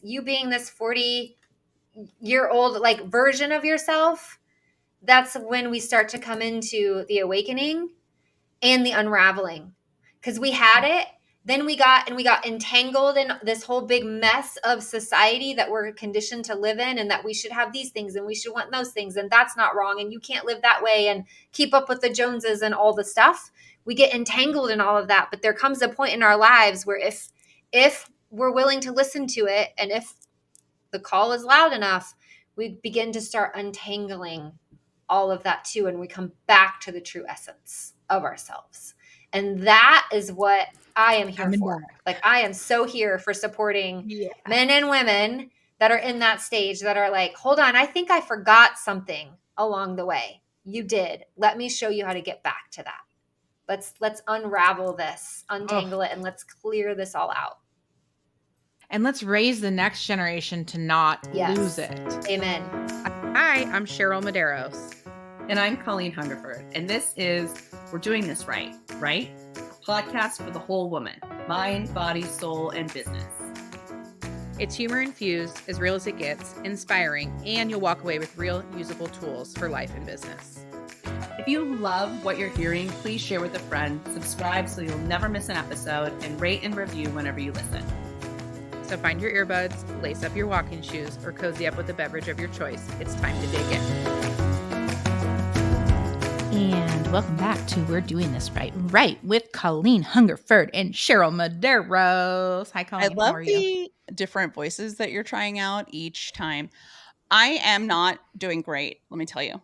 You being this 40-year-old like version of yourself, that's when we start to come into the awakening and the unraveling. Because we had it, then we got entangled in this whole big mess of society that we're conditioned to live in, and that we should have these things and we should want those things, and that's not wrong, and you can't live that way and keep up with the Joneses and all the stuff. We get entangled in all of that, but there comes a point in our lives where if we're willing to listen to it, and if the call is loud enough, we begin to start untangling all of that too, and we come back to the true essence of ourselves. And that is what I am here for. Like, I am so here for supporting men and women that are in that stage, that are like, hold on, I think I forgot something along the way. You did. Let me show you how to get back to that. Let's unravel this, untangle it, and let's clear this all out. And let's raise the next generation to not lose it. Amen. Hi, I'm Cheryl Medeiros. And I'm Colleen Hungerford. And this is We're Doing This Right, right? Podcast for the whole woman. Mind, body, soul, and business. It's humor infused, as real as it gets, inspiring, and you'll walk away with real usable tools for life and business. If you love what you're hearing, please share with a friend, subscribe so you'll never miss an episode, and rate and review whenever you listen. So find your earbuds, lace up your walking shoes, or cozy up with a beverage of your choice. It's time to dig in. And welcome back to We're Doing This Right with Colleen Hungerford and Cheryl Medeiros. Hi, Colleen. I love the different voices that you're trying out each time. I am not doing great, let me tell you.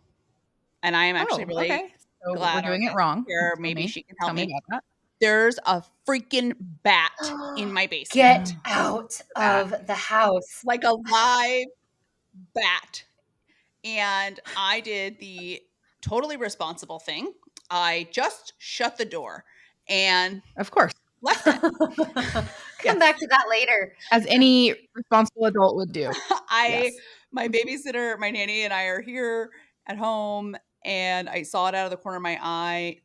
And I am actually really glad we're doing it wrong. Here, maybe she can help me. About that. There's a freaking bat in my basement. Get out of the house. Like a live bat. And I did the totally responsible thing. I just shut the door and of course left it. Come back to that later. As any responsible adult would do. My babysitter, my nanny, and I are here at home, and I saw it out of the corner of my eye.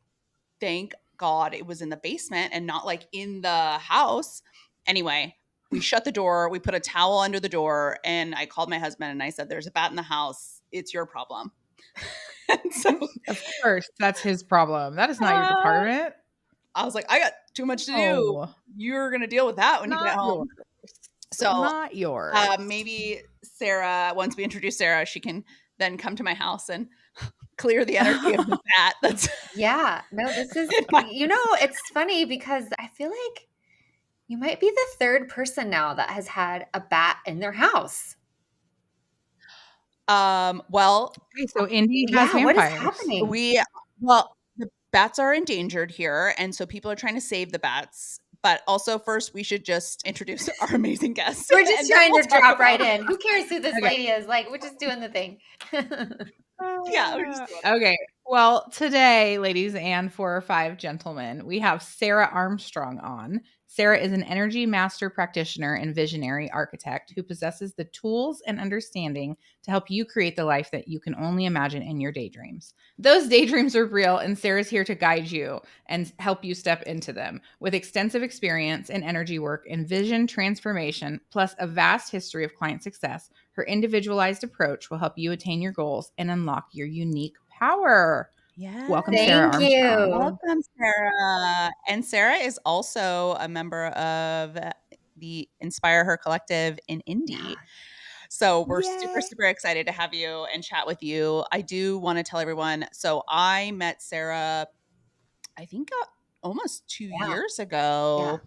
Thank God it was in the basement and not like in the house. Anyway, we shut the door. We put a towel under the door, and I called my husband and I said, "There's a bat in the house. It's your problem." So, of course, that's his problem. That is not your department. I was like, I got too much to do. You're going to deal with that when you get home. So not yours. Maybe Sara, once we introduce Sara, she can then come to my house and clear the energy of the bat. That's this is, it's funny because I feel like you might be the third person now that has had a bat in their house. Well, so Indy has vampires. What is happening? The bats are endangered here, and so people are trying to save the bats. But also, first, we should just introduce our amazing guests. We're just trying to drop right in. Who cares who this lady is? Like, we're just doing the thing. Okay. Well, today, ladies and 4 or 5 gentlemen, we have Sara Armstrong on. Sara is an energy master practitioner and visionary architect who possesses the tools and understanding to help you create the life that you can only imagine in your daydreams. Those daydreams are real, and Sara's here to guide you and help you step into them. With extensive experience in energy work and vision transformation, plus a vast history of client success, her individualized approach will help you attain your goals and unlock your unique power. Yeah. Welcome, Sara Armstrong. Thank you. Welcome, Sara. And Sara is also a member of the Inspire Her Collective in Indy. Yeah. So we're super excited to have you and chat with you. I do want to tell everyone. So I met Sara, I think almost 2 years ago.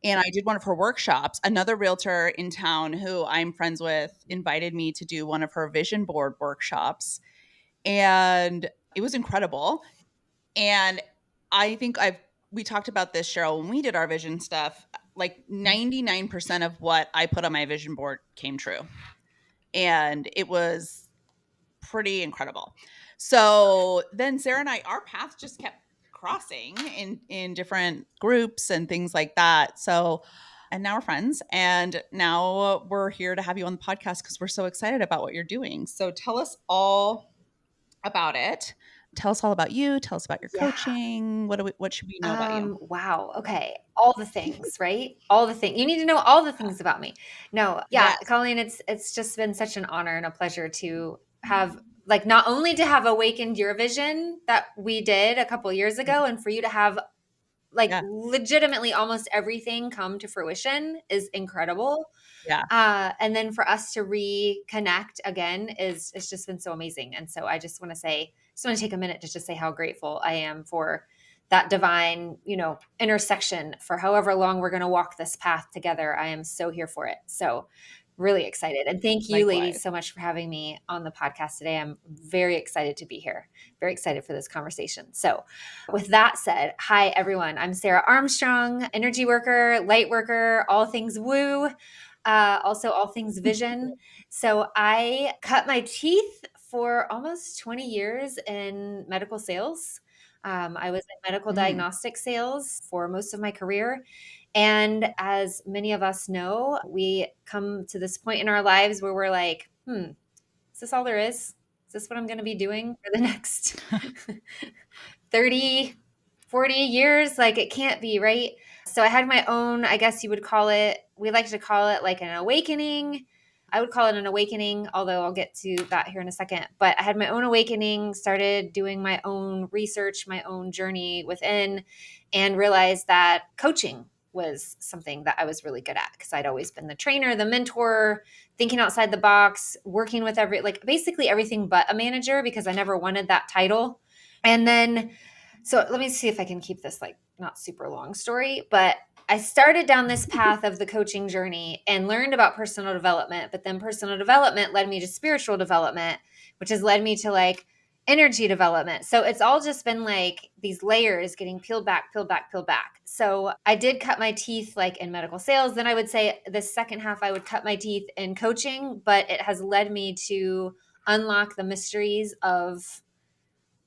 Yeah. And I did one of her workshops. Another realtor in town who I'm friends with invited me to do one of her vision board workshops. And it was incredible. And I think we talked about this, Cheryl, when we did our vision stuff, like 99% of what I put on my vision board came true. And it was pretty incredible. So then Sara and I, our paths just kept crossing in different groups and things like that. So, and now we're friends. And now we're here to have you on the podcast because we're so excited about what you're doing. So tell us all about it. tell us all about you. Tell us about your Yeah. coaching. What should we know about you? Wow. Okay. All the things, right? All the things. You need to know all the things about me. No, yeah, Yes. Colleen, it's just been such an honor and a pleasure to have, like, not only to have awakened your vision that we did a couple years ago, and for you to have, like, Yeah. legitimately almost everything come to fruition is incredible. Yeah. And then for us to reconnect again is, it's just been so amazing. And so I just want to take a minute to just say how grateful I am for that divine, intersection for however long we're going to walk this path together. I am so here for it. So really excited. And thank you, ladies, Likewise. so much for having me on the podcast today. I'm very excited to be here. Very excited for this conversation. So with that said, hi, everyone. I'm Sara Armstrong, energy worker, light worker, all things woo. Also all things vision. So I cut my teeth for almost 20 years in medical sales. I was in medical diagnostic sales for most of my career. And as many of us know, we come to this point in our lives where we're like, is this all there is? Is this what I'm going to be doing for the next 30, 40 years? Like, it can't be, right? So I had my own, I guess you would call it, we like to call it like an awakening. I would call it an awakening, although I'll get to that here in a second. But I had my own awakening, started doing my own research, my own journey within, and realized that coaching was something that I was really good at, because I'd always been the trainer, the mentor, thinking outside the box, working with basically everything but a manager, because I never wanted that title. And then, so let me see if I can keep this like not super long story, but I started down this path of the coaching journey and learned about personal development, but then personal development led me to spiritual development, which has led me to like energy development. So it's all just been like these layers getting peeled back, peeled back, peeled back. So I did cut my teeth like in medical sales. Then I would say the second half, I would cut my teeth in coaching, but it has led me to unlock the mysteries of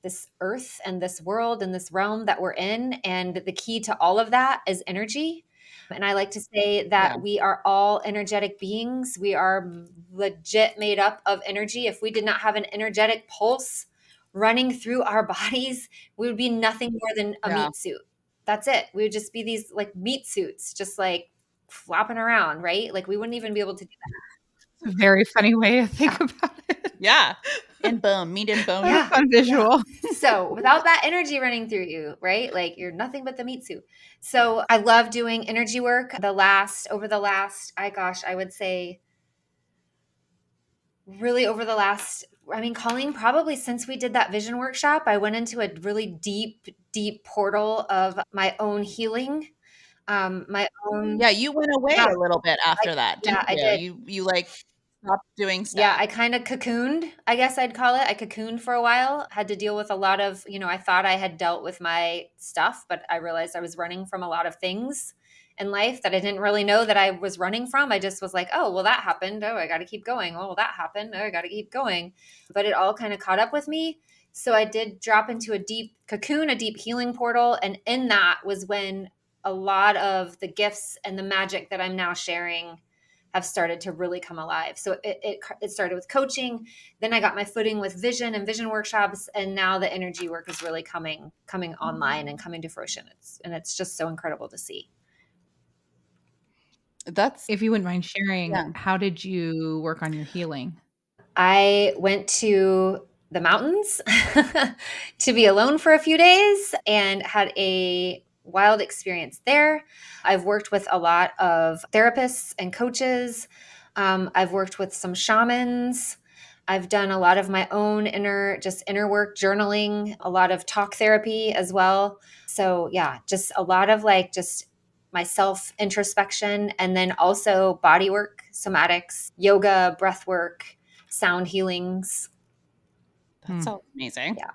this earth and this world and this realm that we're in. And the key to all of that is energy. And I like to say that we are all energetic beings. We are legit made up of energy. If we did not have an energetic pulse running through our bodies, we would be nothing more than a meat suit. That's it. We would just be these like meat suits, just like flopping around, right? Like we wouldn't even be able to do that. It's a very funny way to think about it. Yeah. And bone, meat and bone. What a fun visual. So without that energy running through you, right? Like you're nothing but the meat suit. So I love doing energy work. I would say really over the last, Colleen, probably since we did that vision workshop, I went into a really deep, deep portal of my own healing. My own. Yeah, you went away Yeah, a little bit after that, didn't I you? did. You like stopped doing stuff. Yeah, I kind of cocooned, I guess I'd call it. I cocooned for a while, had to deal with a lot of, I thought I had dealt with my stuff, but I realized I was running from a lot of things in life that I didn't really know that I was running from. I just was like, oh, well, that happened. Oh, I got to keep going. Oh, well, that happened. Oh, I got to keep going. But it all kind of caught up with me. So I did drop into a deep cocoon, a deep healing portal. And in that was when a lot of the gifts and the magic that I'm now sharing have started to really come alive. So it started with coaching. Then I got my footing with vision and vision workshops. And now the energy work is really coming online and coming to fruition. It's just so incredible to see. If you wouldn't mind sharing, how did you work on your healing? I went to the mountains to be alone for a few days and had a wild experience there. I've worked with a lot of therapists and coaches. I've worked with some shamans. I've done a lot of my own inner work, journaling, a lot of talk therapy as well. So yeah, just a lot of just my self introspection, and then also body work, somatics, yoga, breath work, sound healings. That sounds amazing. Yeah.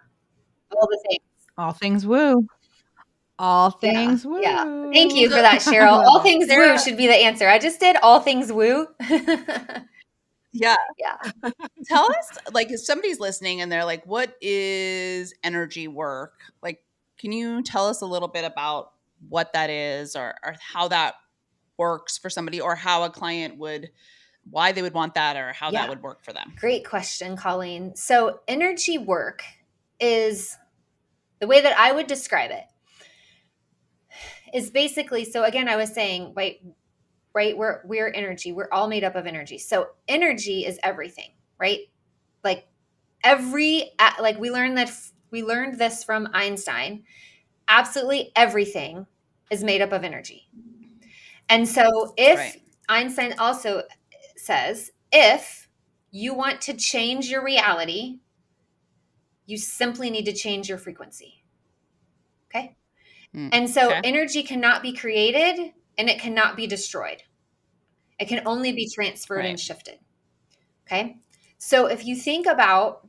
All the things. All things woo. All things woo. Yeah. Thank you for that, Cheryl. All things woo should be the answer. I just did all things woo. Yeah. Yeah. Tell us, if somebody's listening and they're like, what is energy work? Can you tell us a little bit about what that is or how that works for somebody, or how a client why they would want that, or how that would work for them? Great question, Colleen. So energy work is, the way that I would describe it is basically, so again, I was saying, right, we're energy. We're all made up of energy. So energy is everything, right? Like we learned this from Einstein. Absolutely everything is made up of energy. And so if Einstein also says, if you want to change your reality, you simply need to change your frequency. Okay. And so energy cannot be created and it cannot be destroyed. It can only be transferred and shifted. Okay. So if you think about,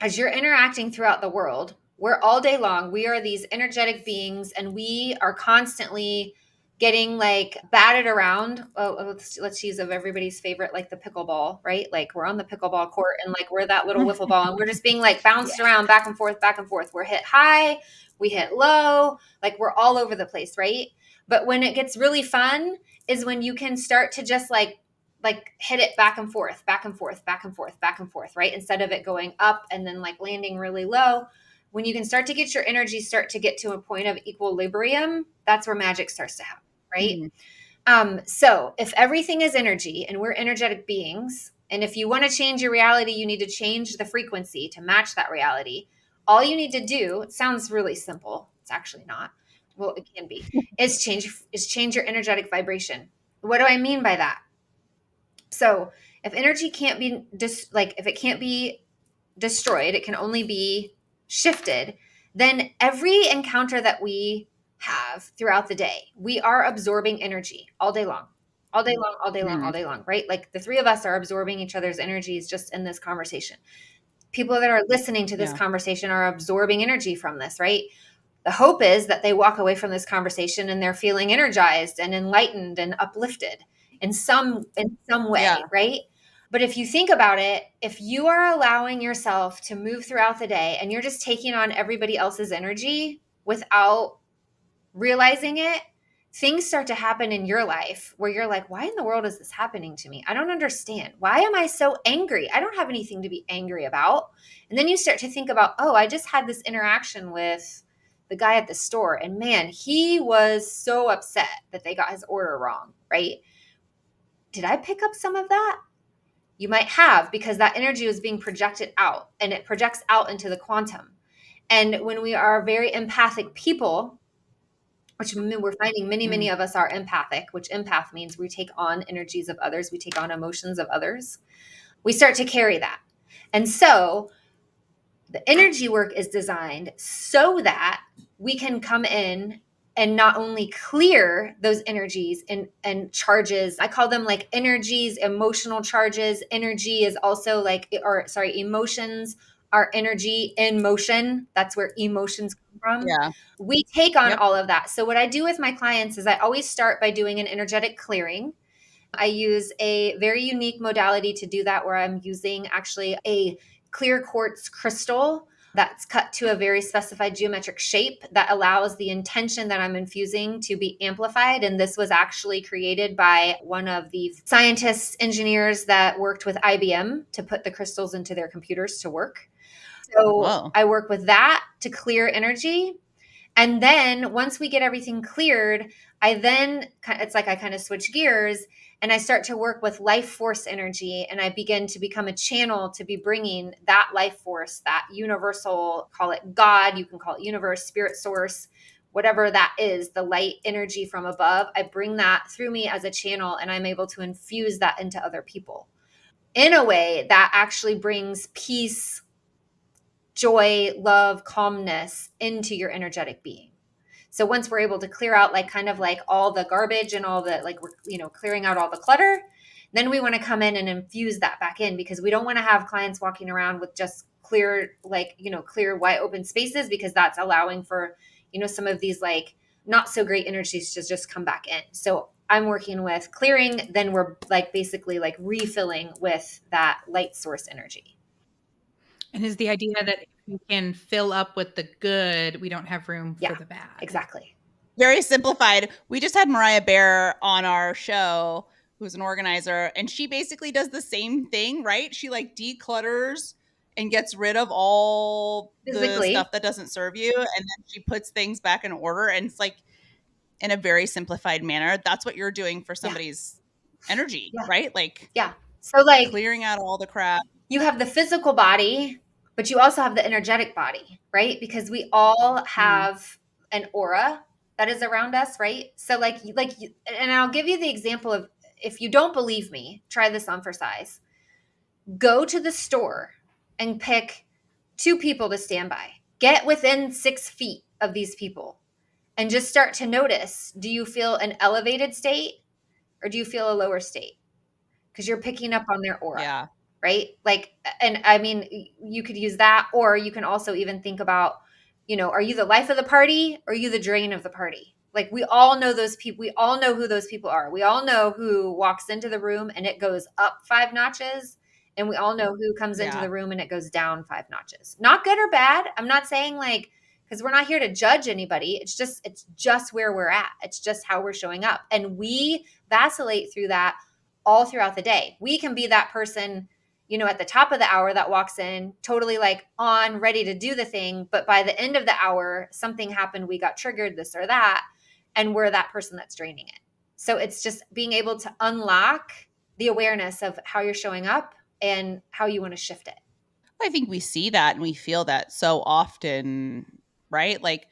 as you're interacting throughout the world, we're all day long, we are these energetic beings and we are constantly getting like batted around. Let's use of everybody's favorite, like the pickleball, right? Like we're on the pickleball court and like we're that little wiffle ball and we're just being like bounced around back and forth, back and forth. We're hit high, we hit low, like we're all over the place, right? But when it gets really fun is when you can start to just like hit it back and forth, back and forth, back and forth, back and forth, right? Instead of it going up and then like landing really low. When you can start to get your energy start to get to a point of equilibrium, that's where magic starts to happen, right? So if everything is energy and we're energetic beings, and if you want to change your reality, you need to change the frequency to match that reality. All you need to do, it sounds really simple. It's actually not. Well, it can be, is change your energetic vibration. What do I mean by that? So if energy can't be if it can't be destroyed, it can only be shifted, then every encounter that we have throughout the day, we are absorbing energy all day long, all day long, all day long, all day long, right? Like the three of us are absorbing each other's energies just in this conversation. People that are listening to this conversation are absorbing energy from this, right? The hope is that they walk away from this conversation and they're feeling energized and enlightened and uplifted in some way, right? But if you think about it, if you are allowing yourself to move throughout the day and you're just taking on everybody else's energy without realizing it, things start to happen in your life where you're like, why in the world is this happening to me? I don't understand. Why am I so angry? I don't have anything to be angry about. And then you start to think about, oh, I just had this interaction with the guy at the store and man, he was so upset that they got his order wrong, right? Did I pick up some of that? You might have, because that energy was being projected out and it projects out into the quantum. And when we are very empathic people, which we're finding many of us are empathic, which empath means we take on energies of others, we take on emotions of others, we start to carry that. And so the energy work is designed so that we can come in and not only clear those energies and charges. I call them like energies, emotional charges. Energy is also emotions are energy in motion. That's where emotions come from. Yeah. We take on all of that. So what I do with my clients is I always start by doing an energetic clearing. I use a very unique modality to do that, where I'm using actually a clear quartz crystal that's cut to a very specified geometric shape that allows the intention that I'm infusing to be amplified. And this was actually created by one of the scientists, engineers that worked with IBM to put the crystals into their computers to work. So I work with that to clear energy. And then once we get everything cleared, it's like I kind of switch gears and I start to work with life force energy, and I begin to become a channel to be bringing that life force, that universal, call it God, you can call it universe, spirit source, whatever that is, the light energy from above. I bring that through me as a channel, and I'm able to infuse that into other people in a way that actually brings peace, joy, love, calmness into your energetic being. So once we're able to clear out kind of all the garbage and all the we're clearing out all the clutter, then we want to come in and infuse that back in, because we don't want to have clients walking around with just clear clear wide open spaces, because that's allowing for some of these not so great energies to just come back in. So I'm working with clearing, then we're basically refilling with that light source energy. And is the idea that if you can fill up with the good, we don't have room for the bad. Exactly. Very simplified. We just had Mariah Bear on our show, who's an organizer, and she basically does the same thing, right? She declutters and gets rid of all the Physically. stuff that doesn't serve you, and then she puts things back in order, and it's like in a very simplified manner. That's what you're doing for somebody's energy, Yeah. right? Like Yeah. So like clearing out all the crap. you have the physical body, but you also have the energetic body, right? Because we all have an aura that is around us, right? So and I'll give you the example of, if you don't believe me, try this on for size. Go to the store and pick 2 people to stand by. Get within 6 feet of these people and just start to notice, do you feel an elevated state or do you feel a lower state? Because you're picking up on their aura. Yeah. Right? Like, and I mean, you could use that, or you can also even think about, are you the life of the party or are you the drain of the party? Like, we all know those people. We all know who those people are. We all know who walks into the room and it goes up 5 notches. And we all know who comes into the room and it goes down 5 notches. Not good or bad. I'm not saying because we're not here to judge anybody. It's just where we're at. It's just how we're showing up. And we vacillate through that all throughout the day. We can be that person, at the top of the hour that walks in totally on, ready to do the thing. But by the end of the hour, something happened. We got triggered, this or that. And we're that person that's draining it. So it's just being able to unlock the awareness of how you're showing up and how you want to shift it. I think we see that and we feel that so often, right? Like,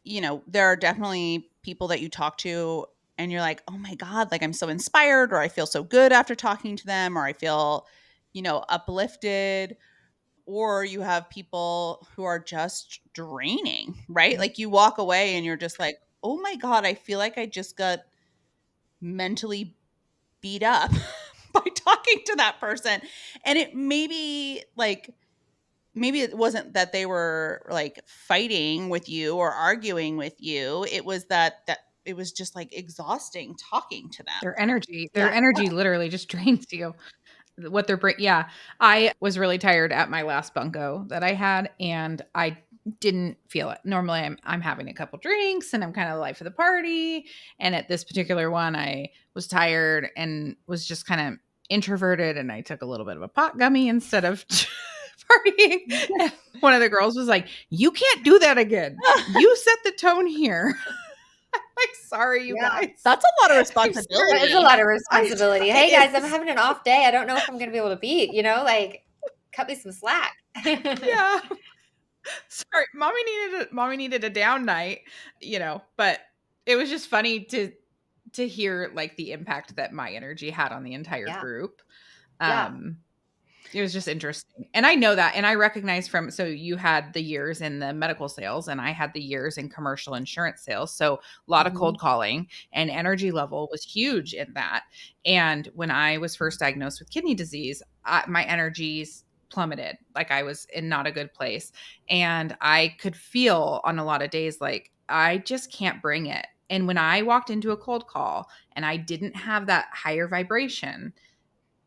there are definitely people that you talk to and you're like, oh my God, like I'm so inspired, or I feel so good after talking to them, or I feel, uplifted. Or you have people who are just draining, right? Like you walk away and you're just like, oh my God, I feel like I just got mentally beat up by talking to that person. And it maybe it wasn't that they were like fighting with you or arguing with you. It was that it was just like exhausting talking to them. Their energy literally just drains you. What they're I was really tired at my last bunko that I had, and I didn't feel it. Normally I'm having a couple drinks and I'm kind of the life of the party, and at this particular one I was tired and was just kind of introverted, and I took a little bit of a pot gummy instead of partying. And one of the girls was like, "You can't do that again. You set the tone here." Like, sorry, you guys. That's a lot of responsibility. That is a lot of responsibility. Hey guys, I'm having an off day. I don't know if I'm going to be able to beat, cut me some slack. Yeah. Sorry, mommy needed a down night, but it was just funny to hear like the impact that my energy had on the entire group. It was just interesting. And I know that, and I recognize so you had the years in the medical sales and I had the years in commercial insurance sales. So a lot of cold calling, and energy level was huge in that. And when I was first diagnosed with kidney disease, my energies plummeted. Like I was in not a good place. And I could feel on a lot of days, like I just can't bring it. And when I walked into a cold call and I didn't have that higher vibration,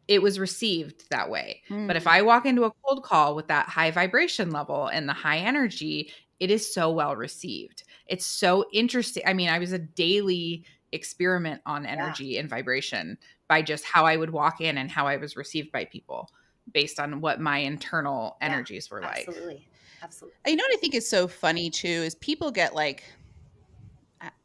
it was received that way. But if I walk into a cold call with that high vibration level and the high energy, it is so well received. It's so interesting. I mean, I was a daily experiment on energy and vibration by just how I would walk in and how I was received by people based on what my internal energies were like. Absolutely. Absolutely. You know what I think is so funny too is people get like,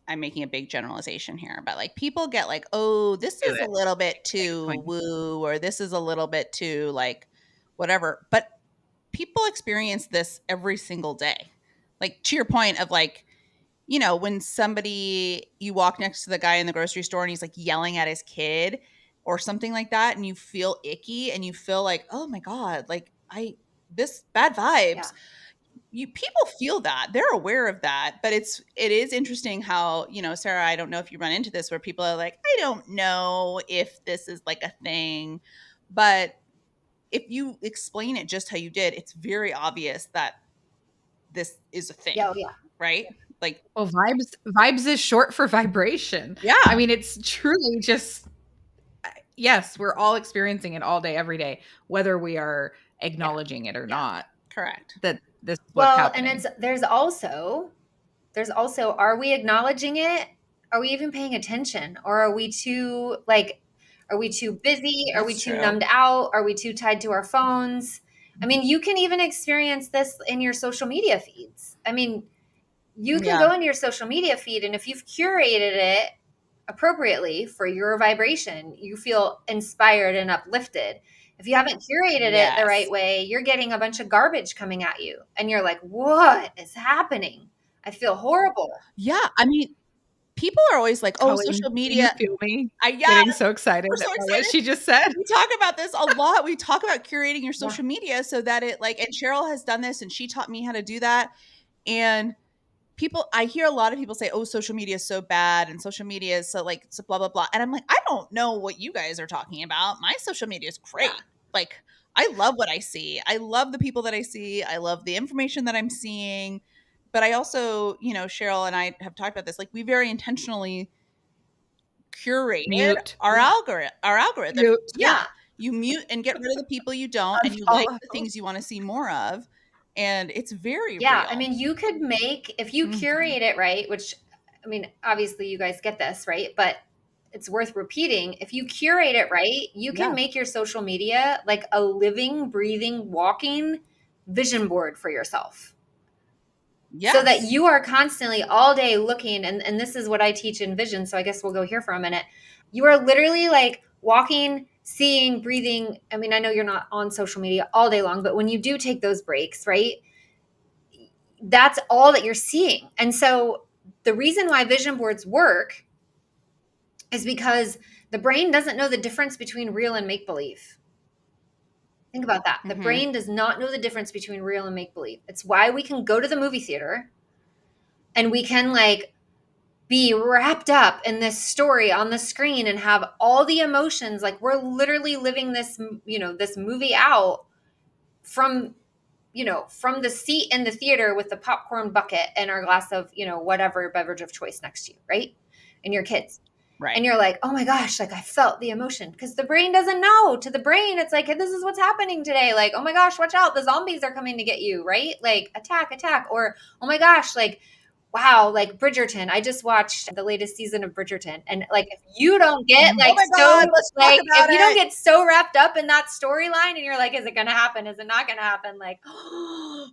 I'm making a big generalization here, but like people get like, oh, this is a little bit too woo, or this is a little bit too like whatever. But people experience this every single day. Like to your point of like, when you walk next to the guy in the grocery store and he's like yelling at his kid or something like that, and you feel icky and you feel like, oh my God, like this bad vibes. People feel that, they're aware of that, but it is interesting how, Sarah, I don't know if you run into this where people are like, I don't know if this is like a thing, but if you explain it just how you did, it's very obvious that this is a thing. Right? Like, well, vibes is short for vibration. Yeah. I mean, it's truly just, yes, we're all experiencing it all day, every day, whether we are acknowledging it or not. Correct. That this is what's happening. And there's also, are we acknowledging it? Are we even paying attention? Or are we too busy? Are we too numbed out? Are we too tied to our phones? I mean, you can even experience this in your social media feeds. I mean, you can Yeah. go into your social media feed, and if you've curated it appropriately for your vibration, you feel inspired and uplifted. If you haven't curated it the right Yes. way, you're getting a bunch of garbage coming at you, and you're like, what is happening? I feel horrible. Yeah. I mean, people are always like, oh, Colleen, social do you media. feel me Yeah, getting so excited we're so about what excited. she just said? We talk about this a lot. We talk about curating your Yeah. social media so that it like, and Cheryl has done this and she taught me how to do that. And I hear a lot of people say, oh, social media is so bad and social media is so like, so blah, blah, blah. And I'm like, I don't know what you guys are talking about. My social media is great. Yeah. Like, I love what I see. I love the people that I see. I love the information that I'm seeing. But I also, Cheryl and I have talked about this. Like, we very intentionally curated Mute. our algorithm. Mute. Yeah. Yeah. You mute and get rid of the people you don't, and you like Unfollow. the things you want to see more of. And it's very Yeah. I real. mean, you could make, if you Mhm. curate it right, which, I mean, obviously you guys get this, right? But it's worth repeating. If you curate it right, you can Yeah. make your social media like a living, breathing, walking vision board for yourself. Yes. So that you are constantly all day looking, and this is what I teach in vision. So I guess we'll go here for a minute. You are literally like walking, seeing, breathing. I mean, I know you're not on social media all day long, but when you do take those breaks, right? That's all that you're seeing. And so the reason why vision boards work is because the brain doesn't know the difference between real and make believe. Think about that. The brain does not know the difference between real and make believe. It's why we can go to the movie theater and we can like be wrapped up in this story on the screen and have all the emotions. Like we're literally living this, this movie out from from the seat in the theater with the popcorn bucket and our glass of, whatever beverage of choice next to you, right? And your kids. Right. And you're like, oh my gosh, like I felt the emotion, because the brain doesn't know. To the brain, it's like, hey, this is what's happening today. Like, oh my gosh, watch out. The zombies are coming to get you, right? Like attack. Or, oh my gosh, like, wow, like Bridgerton. I just watched the latest season of Bridgerton. And like, if you don't get like, oh my God, let's talk about if you don't it. get so wrapped up in that storyline and you're like, is it going to happen? Is it not going to happen? Like,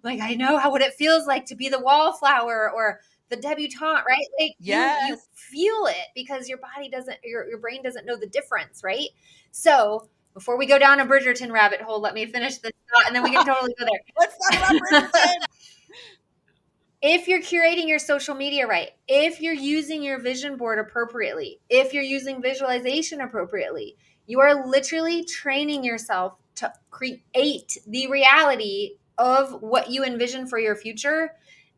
like, I know what it feels like to be the wallflower or the debutante, right? Like you Yes. feel it because your body doesn't, your brain doesn't know the difference, right? So before we go down a Bridgerton rabbit hole, let me finish this thought and then we can totally go there. Let's talk about Bridgerton. If you're curating your social media right, if you're using your vision board appropriately, if you're using visualization appropriately, you are literally training yourself to create the reality of what you envision for your future.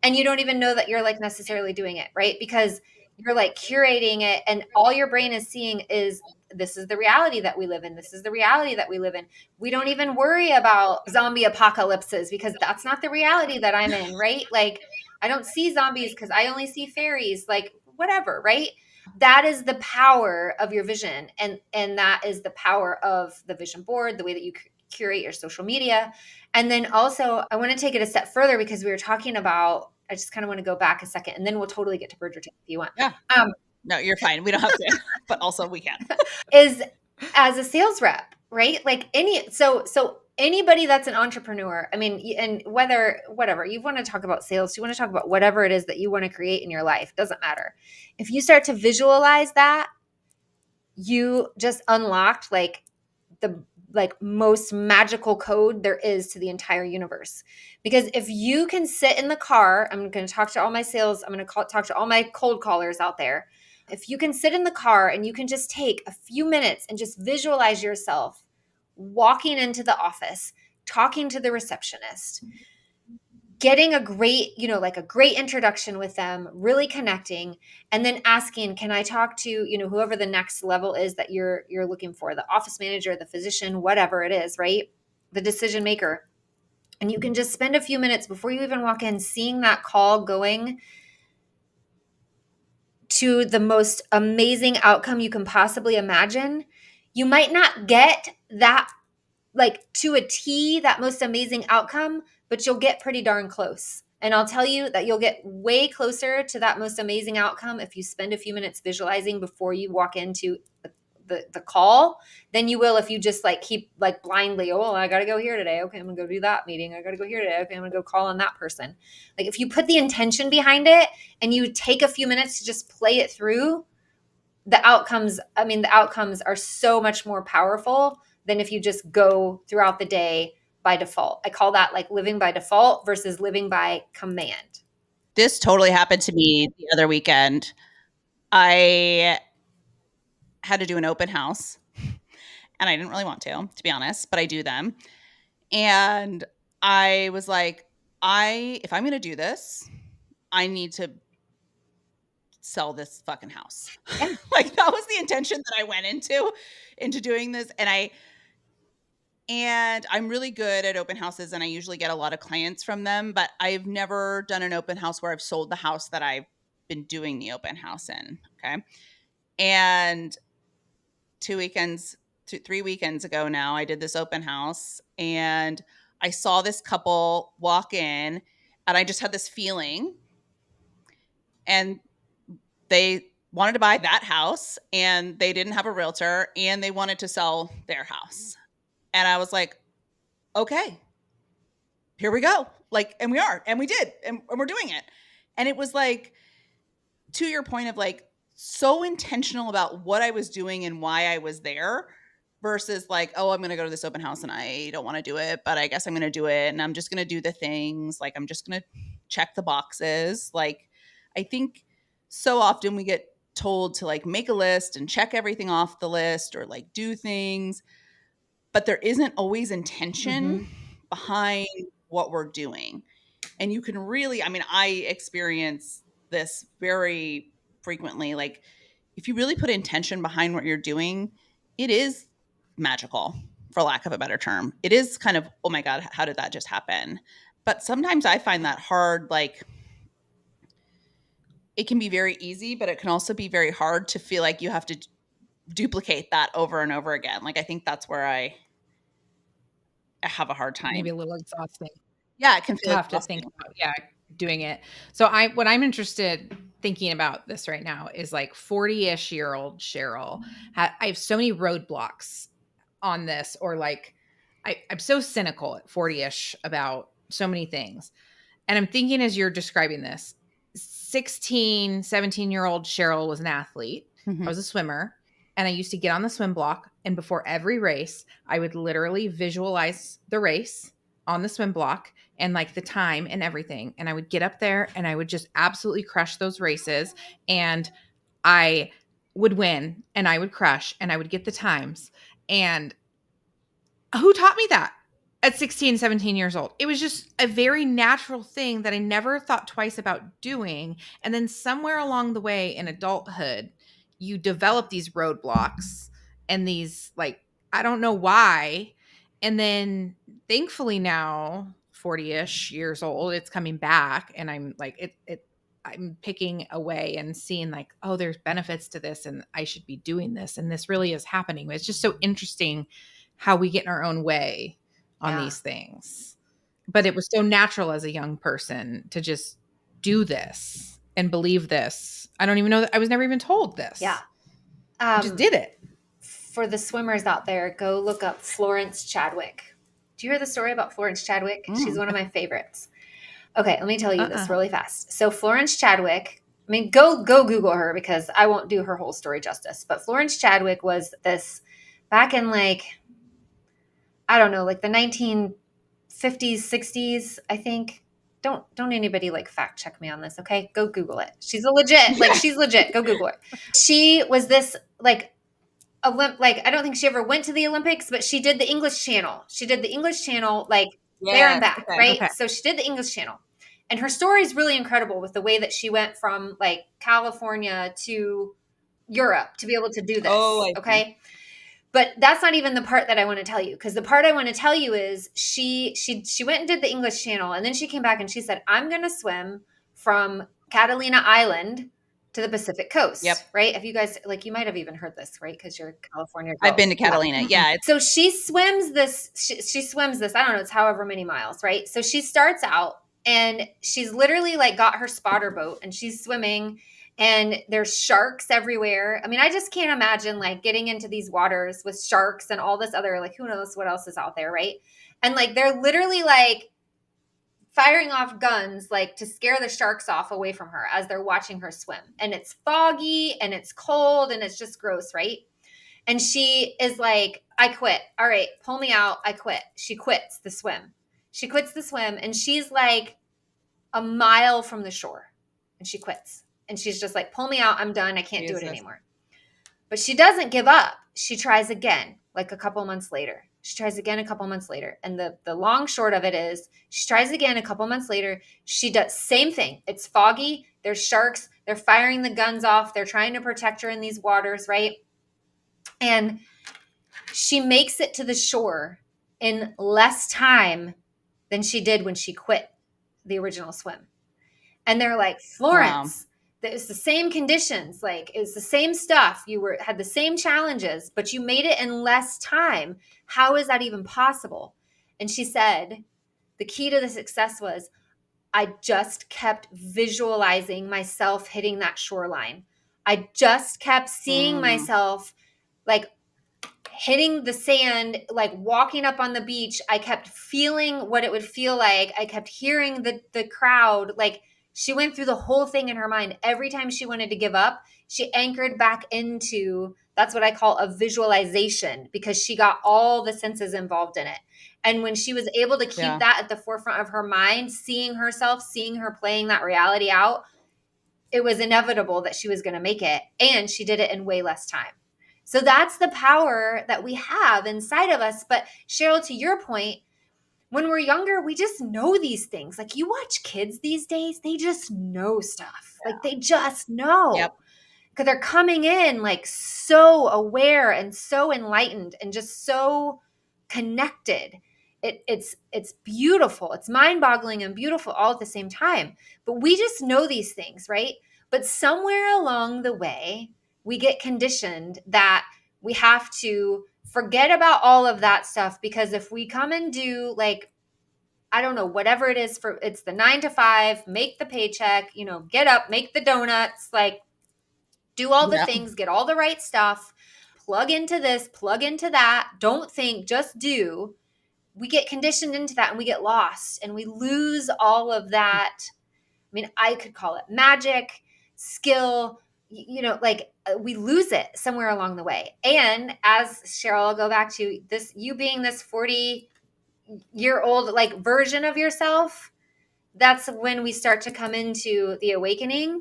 And you don't even know that you're like necessarily doing it, right? Because you're like curating it and all your brain is seeing is this is the reality that we live in. This is the reality that we live in. We don't even worry about zombie apocalypses because that's not the reality that I'm in, right? Like I don't see zombies because I only see fairies, like whatever, right? That is the power of your vision. And that is the power of the vision board, the way that you curate your social media. And then also I want to take it a step further because we were talking about, I just kind of want to go back a second and then we'll totally get to Bridgerton if you want. Yeah. No, you're fine. We don't have to, but also we can. Is as a sales rep, right? Like so anybody that's an entrepreneur, I mean, and whatever, you want to talk about sales, you want to talk about whatever it is that you want to create in your life, doesn't matter. If you start to visualize that, you just unlocked like the most magical code there is to the entire universe. Because if you can sit in the car, I'm going to talk to all my sales, I'm going to talk to all my cold callers out there. If you can sit in the car and you can just take a few minutes and just visualize yourself walking into the office, talking to the receptionist, getting a great, like a great introduction with them, really connecting, and then asking, can I talk to, whoever the next level is that you're looking for, the office manager, the physician, whatever it is, right? The decision maker. And you can just spend a few minutes before you even walk in, seeing that call going to the most amazing outcome you can possibly imagine. You might not get that like to a T, that most amazing outcome, but you'll get pretty darn close. And I'll tell you that you'll get way closer to that most amazing outcome if you spend a few minutes visualizing before you walk into the call than you will if you just like keep like blindly, oh, I got to go here today. Okay, I'm going to go do that meeting. I got to go here today. Okay, I'm going to go call on that person. Like if you put the intention behind it and you take a few minutes to just play it through, the outcomes are so much more powerful than if you just go throughout the day by default. I call that like living by default versus living by command. This totally happened to me the other weekend. I had to do an open house and I didn't really want to be honest, but I do them. And I was like, if I'm going to do this, I need to sell this fucking house. Yeah. Like that was the intention that I went into doing this. And I'm really good at open houses and I usually get a lot of clients from them, but I've never done an open house where I've sold the house that I've been doing the open house in. Okay. And 3 weekends ago now, I did this open house and I saw this couple walk in and I just had this feeling, and they wanted to buy that house and they didn't have a realtor and they wanted to sell their house. And I was like, okay, here we go. Like, and we are, and we did, and we're doing it. And it was like, to your point of like, so intentional about what I was doing and why I was there versus like, oh, I'm going to go to this open house and I don't want to do it, but I guess I'm going to do it. And I'm just going to do the things. Like, I'm just going to check the boxes. Like, I think so often we get told to like make a list and check everything off the list or like do things, but there isn't always intention behind what we're doing. And you can really, I mean, I experience this very frequently. Like if you really put intention behind what you're doing, it is magical, for lack of a better term. It is kind of, oh my God, how did that just happen? But sometimes I find that hard. Like it can be very easy, but it can also be very hard to feel like you have to duplicate that over and over again. Like I think that's where I have a hard time. Maybe a little exhausting. Yeah, it can To feel have to think about, doing it. So what I'm interested thinking about this right now is like 40-ish year old Cheryl. I have so many roadblocks on this, or like I'm so cynical at 40-ish about so many things. And I'm thinking as you're describing this, 16, 17-year-old Cheryl was an athlete. I was a swimmer. And I used to get on the swim block. And before every race, I would literally visualize the race on the swim block and like the time and everything. And I would get up there and I would just absolutely crush those races. And I would win and I would crush and I would get the times. And who taught me that at 16, 17 years old? It was just a very natural thing that I never thought twice about doing. And then somewhere along the way in adulthood, you develop these roadblocks and these, like, I don't know why. And then thankfully now 40-ish years old, it's coming back and I'm like, I'm picking away and seeing like, oh, there's benefits to this and I should be doing this. And this really is happening. It's just so interesting how we get in our own way on these things. But it was so natural as a young person to just do this and believe this. I don't even know that I was never even told this. Yeah. I just did it. For the swimmers out there, go look up Florence Chadwick. Do you hear the story about Florence Chadwick? She's one of my favorites. Okay, let me tell you this really fast. So Florence Chadwick, I mean, go Google her because I won't do her whole story justice. But Florence Chadwick was this back in like, I don't know, like the 1950s, 60s, I think. Don't anybody like fact check me on this, okay? Go Google it. She's she's legit. Go Google it. She was this like I don't think she ever went to the Olympics, but she did the English Channel. She did the English Channel like there and back, right? Okay. So she did the English Channel. And her story is really incredible with the way that she went from like California to Europe to be able to do this. Okay. But that's not even the part that I want to tell you, because the part I want to tell you is she went and did the English Channel, and then she came back and she said, I'm going to swim from Catalina Island to the Pacific coast. Yep. Right? Have you guys, like, you might have even heard this, right? Because you're California girls. I've been to Catalina. Yeah. So she swims this, she swims this, I don't know, it's however many miles, right? So she starts out and she's literally like got her spotter boat and she's swimming and there's sharks everywhere. I mean, I just can't imagine like getting into these waters with sharks and all this other, like, who knows what else is out there, right? And like they're literally like firing off guns like to scare the sharks off away from her as they're watching her swim. And it's foggy and it's cold and it's just gross, right? And she is like, I quit. All right, pull me out. I quit. She quits the swim. She quits the swim and she's like a mile from the shore and she quits. And she's just like, pull me out. I'm done. I can't do it anymore. But she doesn't give up. She tries again, like a couple months later. She tries again a couple months later. And the long short of it is she tries again a couple months later. She does same thing. It's foggy. There's sharks. They're firing the guns off. They're trying to protect her in these waters, right? And she makes it to the shore in less time than she did when she quit the original swim. And they're like, Florence, it's the same conditions. Like, it's the same stuff. You had the same challenges, but you made it in less time. How is that even possible? And she said, the key to the success was I just kept visualizing myself hitting that shoreline. I just kept seeing myself like hitting the sand, like walking up on the beach. I kept feeling what it would feel like. I kept hearing the crowd. Like, she went through the whole thing in her mind. Every time she wanted to give up, she anchored back into, that's what I call a visualization, because she got all the senses involved in it. And when she was able to keep that at the forefront of her mind, seeing herself, seeing her playing that reality out, it was inevitable that she was going to make it. And she did it in way less time. So that's the power that we have inside of us. But Cheryl, to your point, when we're younger, we just know these things. Like, you watch kids these days, they just know stuff. Yeah. Like, they just know. Yep. Because they're coming in like so aware and so enlightened and just so connected. It's beautiful. It's mind-boggling and beautiful all at the same time. But we just know these things, right? But somewhere along the way, we get conditioned that we have to forget about all of that stuff, because if we come and do, like, I don't know, whatever it is, for it's the 9 to 5, make the paycheck, get up, make the donuts, like, do all the things, get all the right stuff, plug into this, plug into that, don't think, just do. We get conditioned into that and we get lost and we lose all of that. I mean, I could call it magic, skill, we lose it somewhere along the way. And as Cheryl, I'll go back to this, you being this 40-year-old like version of yourself, that's when we start to come into the awakening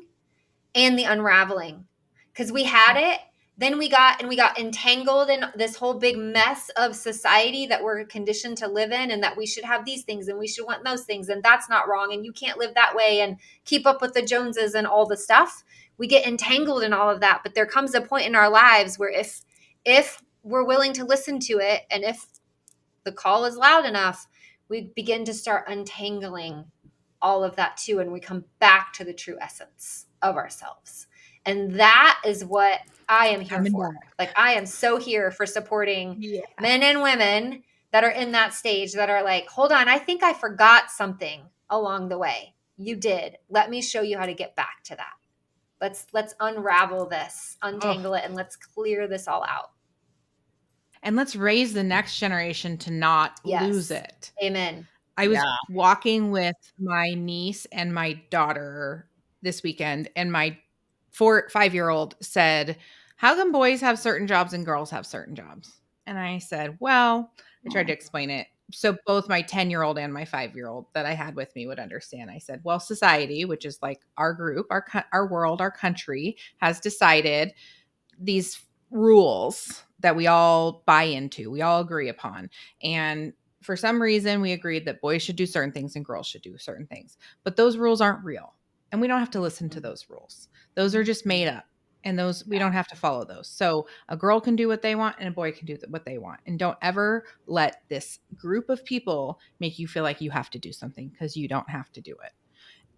and the unraveling, because we had it. Then we got entangled in this whole big mess of society that we're conditioned to live in, and that we should have these things and we should want those things, and that's not wrong, and you can't live that way and keep up with the Joneses and all the stuff. We get entangled in all of that. But there comes a point in our lives where if we're willing to listen to it, and if the call is loud enough, we begin to start untangling all of that too, and we come back to the true essence of ourselves. And that is what I am here for. Like, I am so here for supporting men and women that are in that stage, that are like, hold on, I think I forgot something along the way. You did. Let me show you how to get back to that. Let's unravel this, untangle it, and let's clear this all out. And let's raise the next generation to not lose it. Amen. I was walking with my niece and my daughter this weekend, and my 5-year-old said, how come boys have certain jobs and girls have certain jobs? And I said, well, I tried to explain it so both my 10-year-old and my 5-year-old that I had with me would understand. I said, well, society, which is like our group, our world, our country, has decided these rules that we all buy into, we all agree upon. And for some reason, we agreed that boys should do certain things and girls should do certain things. But those rules aren't real. And we don't have to listen to those rules. Those are just made up. And those, we don't have to follow those. So a girl can do what they want and a boy can do what they want. And don't ever let this group of people make you feel like you have to do something, because you don't have to do it.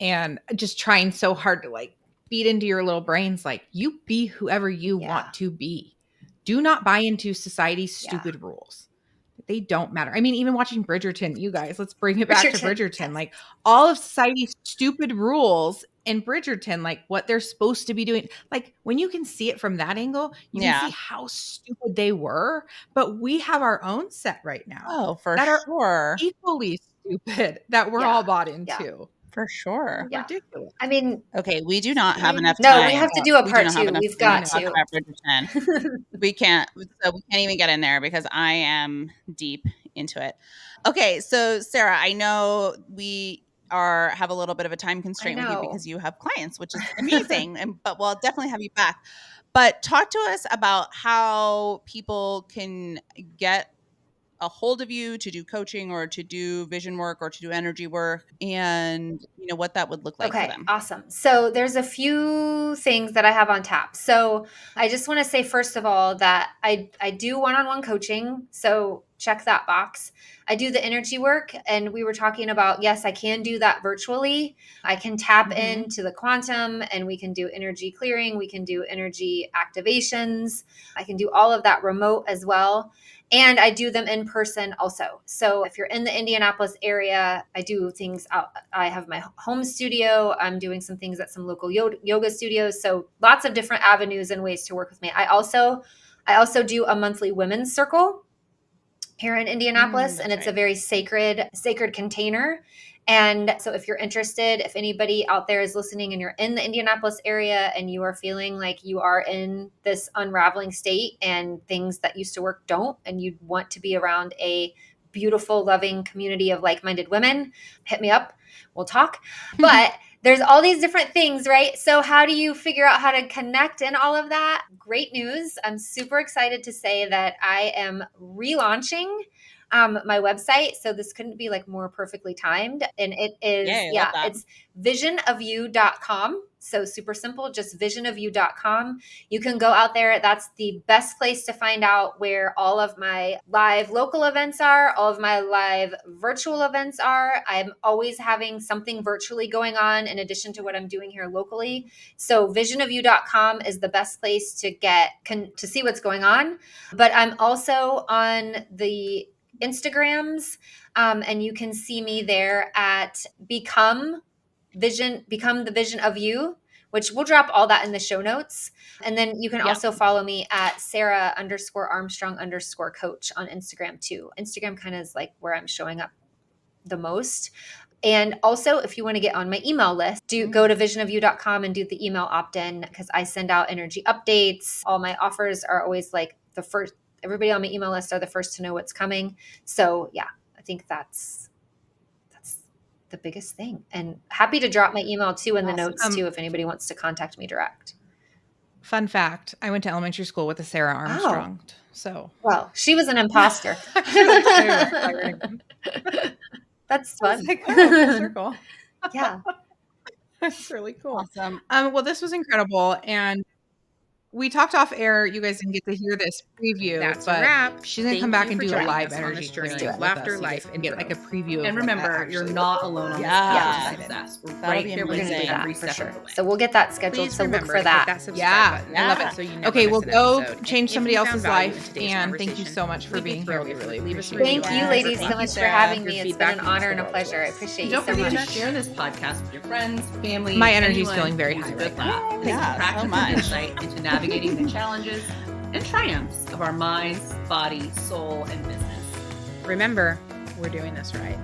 And just trying so hard to like feed into your little brains, like, you be whoever you want to be. Do not buy into society's stupid rules. They don't matter. I mean, even watching Bridgerton, you guys, let's bring it back to Bridgerton. Like, all of society's stupid rules in Bridgerton, like what they're supposed to be doing. Like when you can see it from that angle, you Yeah. can see how stupid they were. But we have our own set right now Oh, for that are sure. equally stupid that we're Yeah. all bought into. Yeah. For sure. Yeah. Ridiculous. I mean, Okay, we do not have enough no, time. we have to do a We do part not have 2. enough We've time got to talk to. about Bridgerton. We can't even get in there because I am deep into it. Okay, so Sara, I know we have a little bit of a time constraint with you because you have clients, which is amazing. But we'll definitely have you back. But talk to us about how people can get a hold of you to do coaching or to do vision work or to do energy work, and what that would look like for them. Awesome. So there's a few things that I have on tap. So I just want to say, first of all, that I do one-on-one coaching. So check that box. I do the energy work, and we were talking about, yes, I can do that virtually. I can tap into the quantum, and we can do energy clearing. We can do energy activations. I can do all of that remote as well. And I do them in person also. So if you're in the Indianapolis area, I do things out. I have my home studio. I'm doing some things at some local yoga studios. So lots of different avenues and ways to work with me. I also do a monthly women's circle here in Indianapolis, and it's a very sacred container. And so if you're interested, if anybody out there is listening and you're in the Indianapolis area and you are feeling like you are in this unraveling state and things that used to work don't, and you want to be around a beautiful, loving community of like-minded women, hit me up. We'll talk. But there's all these different things, right? So how do you figure out how to connect and all of that? Great news. I'm super excited to say that I am relaunching my website. So this couldn't be like more perfectly timed. And it is, it's visionofyou.com. So super simple, just visionofyou.com. You can go out there. That's the best place to find out where all of my live local events are, all of my live virtual events are. I'm always having something virtually going on in addition to what I'm doing here locally. So visionofyou.com is the best place to get to see what's going on. But I'm also on the Instagrams, and you can see me there at become the vision of you, which we'll drop all that in the show notes. And then you can also follow me at Sara_Armstrong_coach on Instagram too. Instagram kind of is like where I'm showing up the most. And also, if you want to get on my email list, go to visionofyou.com and do the email opt-in, because I send out energy updates. All my offers are always like the first. Everybody on my email list are the first to know what's coming. So yeah, I think that's the biggest thing. And happy to drop my email too in the notes too, if anybody wants to contact me direct. Fun fact, I went to elementary school with a Sara Armstrong. Oh. So well, she was an imposter. That's fun. Like, full circle. Yeah. That's really cool. Awesome. Well, this was incredible. And we talked off air. You guys didn't get to hear this preview. That's but a wrap. She's going to come Thank back you and for do a joining live us on energy this journey experience of with laughter, us. life, You and guys can get like a growth. preview of And what remember, that you're actually not looks alone on this Yeah. process. We're That'll right be here with We're you going to do every that for step sure. of the way. So we'll get that scheduled. Please So look remember for to that. hit that subscribe Yeah, button. I love it. So you never Okay, miss we'll an go episode. change If somebody you else's found value in life. today's And thank you conversation, so much for we'd be being here. thrilled We if you really would leave us a appreciate Thank it. you, ladies, Thank so you, much for Sara. having Your me. It's been feedback an means honor the and a world to pleasure. I us. appreciate And you don't so forget much. to share this podcast with your friends, family, My energy's anyone feeling very who high needs right good now. laugh. This Yeah, is practical so much. insight into navigating the challenges and triumphs of our minds, body, soul, and business. Remember, we're doing this right.